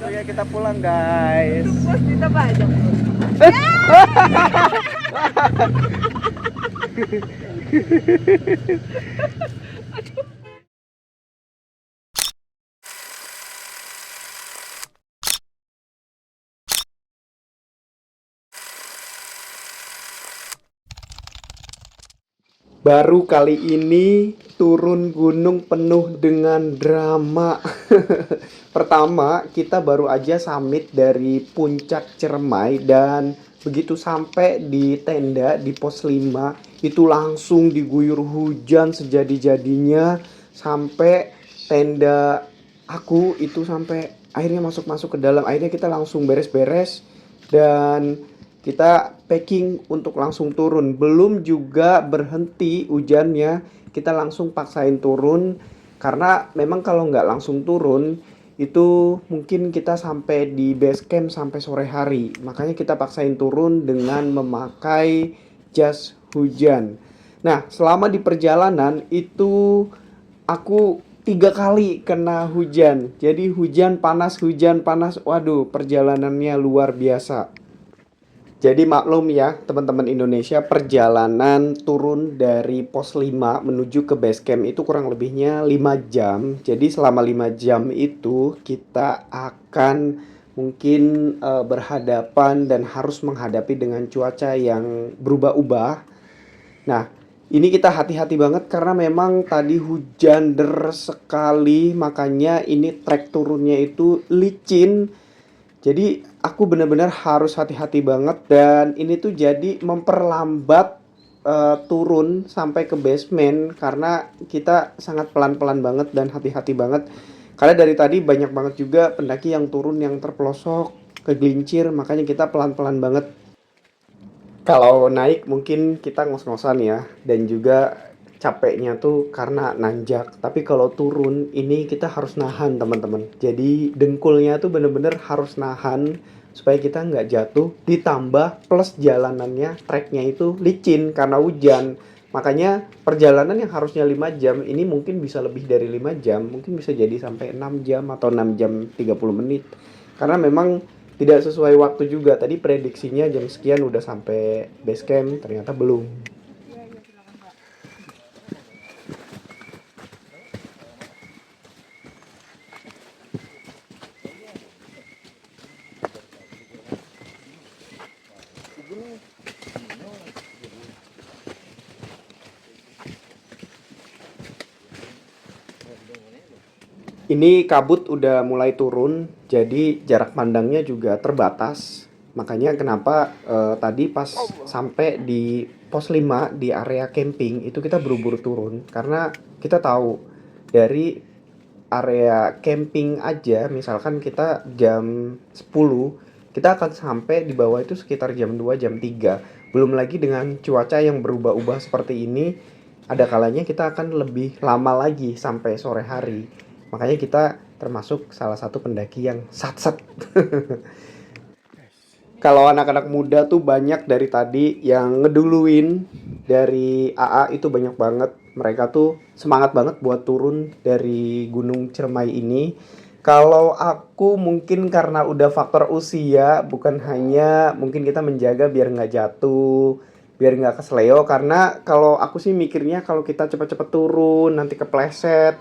Oke, kita pulang guys. Bos kita pajak. Baru kali ini turun gunung penuh dengan drama. Pertama, kita baru aja summit dari puncak Ciremai dan begitu sampai di tenda di pos 5 itu langsung diguyur hujan sejadi-jadinya sampai tenda aku itu sampai akhirnya masuk-masuk ke dalam. Akhirnya kita langsung beres-beres dan kita packing untuk langsung turun. Belum juga berhenti hujannya, kita langsung paksain turun karena memang kalau nggak langsung turun itu mungkin kita sampai di base camp sampai sore hari. Makanya kita paksain turun dengan memakai jas hujan. Nah, selama di perjalanan itu aku 3 kali kena hujan. Jadi hujan panas, hujan panas. Waduh, perjalanannya luar biasa. Jadi maklum ya teman-teman Indonesia, perjalanan turun dari pos 5 menuju ke base camp itu kurang lebihnya 5 jam. Jadi selama 5 jam itu kita akan mungkin berhadapan dan harus menghadapi dengan cuaca yang berubah-ubah. Nah, ini kita hati-hati banget karena memang tadi hujan deras sekali, makanya ini trek turunnya itu licin. Jadi aku benar-benar harus hati-hati banget dan ini tuh jadi memperlambat turun sampai ke basement karena kita sangat pelan-pelan banget dan hati-hati banget. Karena dari tadi banyak banget juga pendaki yang turun yang terpelosok, kegelincir, makanya kita pelan-pelan banget. Kalau naik mungkin kita ngos-ngosan ya dan juga capeknya tuh karena nanjak. Tapi kalau turun ini kita harus nahan teman-teman. Jadi dengkulnya tuh bener-bener harus nahan supaya kita nggak jatuh. Ditambah plus jalanannya, treknya itu licin karena hujan. Makanya perjalanan yang harusnya 5 jam ini mungkin bisa lebih dari 5 jam. Mungkin bisa jadi sampai 6 jam atau 6 jam 30 menit. Karena memang tidak sesuai waktu juga. Tadi prediksinya jam sekian udah sampai base camp, ternyata belum. Ini kabut udah mulai turun, jadi jarak pandangnya juga terbatas. Makanya kenapa tadi pas sampai di pos 5 di area camping itu kita buru-buru turun karena kita tahu dari area camping aja misalkan kita jam 10 kita akan sampai di bawah itu sekitar jam 2 jam 3. Belum lagi dengan cuaca yang berubah-ubah seperti ini, ada kalanya kita akan lebih lama lagi sampai sore hari. Makanya kita termasuk salah satu pendaki yang sat-sat. Kalau anak-anak muda tuh banyak dari tadi yang ngeduluin dari AA itu banyak banget. Mereka tuh semangat banget buat turun dari Gunung Ciremai ini. Kalau aku mungkin karena udah faktor usia, bukan hanya mungkin kita menjaga biar nggak jatuh, biar nggak kesleo. Karena kalau aku sih mikirnya kalau kita cepet-cepet turun, nanti kepleset,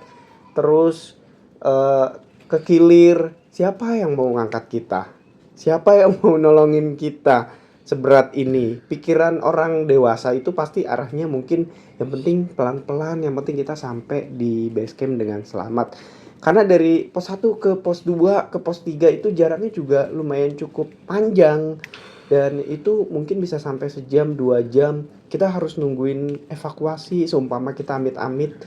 terus eh, kekilir, siapa yang mau ngangkat kita? Siapa yang mau nolongin kita seberat ini? Pikiran orang dewasa itu pasti arahnya mungkin yang penting pelan-pelan, yang penting kita sampai di base camp dengan selamat. Karena dari pos 1 ke pos 2 ke pos 3 itu jaraknya juga lumayan cukup panjang dan itu mungkin bisa sampai sejam 2 jam. Kita harus nungguin evakuasi seumpama kita amit-amit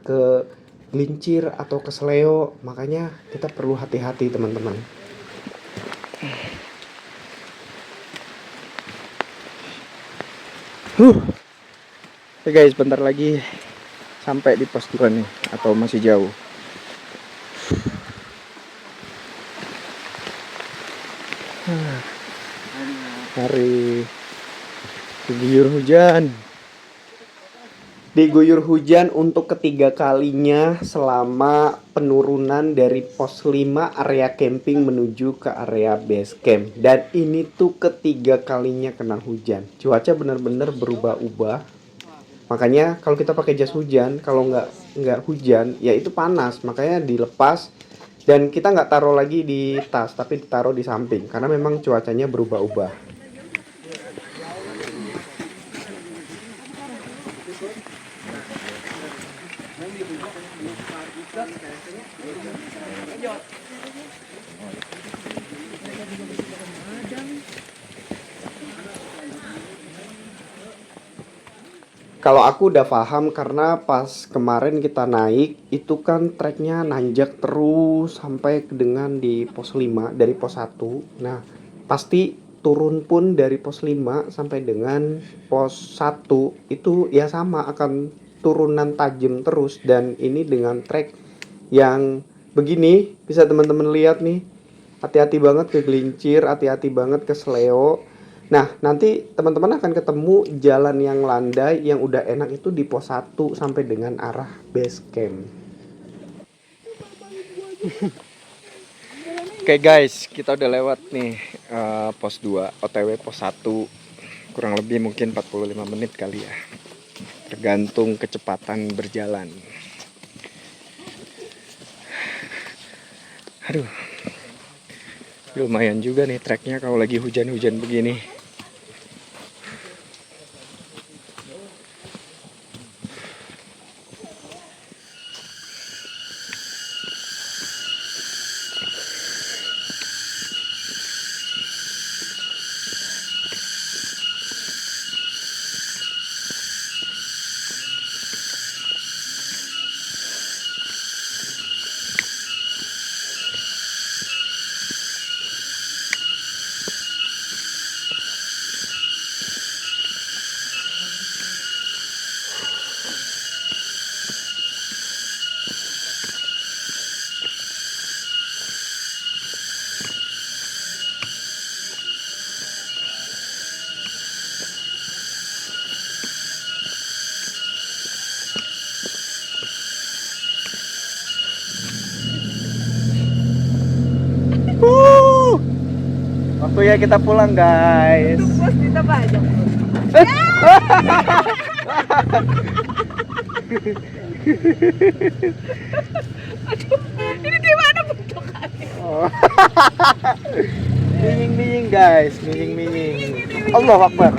ke gelincir atau ke seleo, makanya kita perlu hati-hati teman-teman. Oke guys, bentar lagi sampai di pos 2 nih atau masih jauh? Hari diguyur hujan. Diguyur hujan untuk ketiga kalinya selama penurunan dari pos 5 area camping menuju ke area base camp. Dan ini tuh ketiga kalinya kena hujan. Cuaca benar-benar berubah-ubah. Makanya kalau kita pakai jas hujan, kalau nggak hujan, ya itu panas. Makanya dilepas dan kita nggak taruh lagi di tas, tapi ditaruh di samping karena memang cuacanya berubah-ubah. Kalau aku udah paham karena pas kemarin kita naik itu kan treknya nanjak terus sampai dengan di pos 5 dari pos 1. Nah, pasti turun pun dari pos 5 sampai dengan pos 1 itu ya sama akan turunan tajam terus dan ini dengan trek yang begini bisa teman-teman lihat nih. Hati-hati banget ke gelincir, hati-hati banget ke seleo. Nah, nanti teman-teman akan ketemu jalan yang landai yang udah enak itu di pos 1 sampai dengan arah base camp. Oke guys, kita udah lewat nih pos 2, OTW pos 1. Kurang lebih mungkin 45 menit kali ya. Tergantung kecepatan berjalan. Aduh. Lumayan juga nih treknya kalau lagi hujan-hujan begini. Waktunya kita pulang guys. Bos kita banyak. Aduh, ini gimana bentukannya? Minying-minying guys, minying-minying. Allahu Akbar.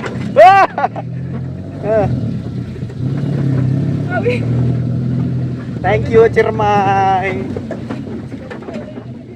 Thank you Ciremai.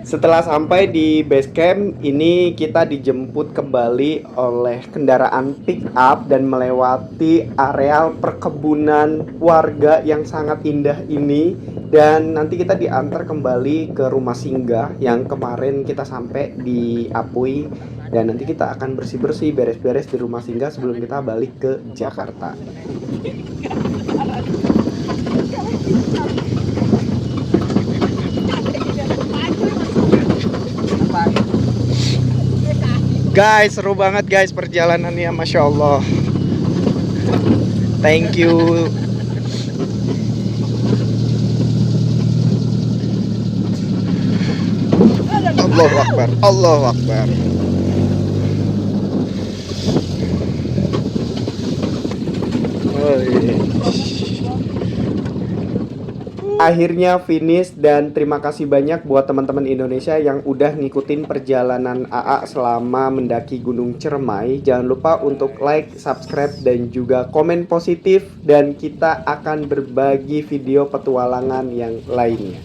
Setelah sampai di base camp, ini kita dijemput kembali oleh kendaraan pick up dan melewati areal perkebunan warga yang sangat indah ini. Dan nanti kita diantar kembali ke rumah singgah yang kemarin kita sampai di Apui. Dan nanti kita akan bersih-bersih, beres-beres di rumah singgah sebelum kita balik ke Jakarta. Guys, seru banget guys perjalanannya, Masya Allah. Thank you. Allahu Akbar, Allahu Akbar. Akhirnya finish dan terima kasih banyak buat teman-teman Indonesia yang udah ngikutin perjalanan AA selama mendaki Gunung Ciremai. Jangan lupa untuk like, subscribe, dan juga komen positif dan kita akan berbagi video petualangan yang lainnya.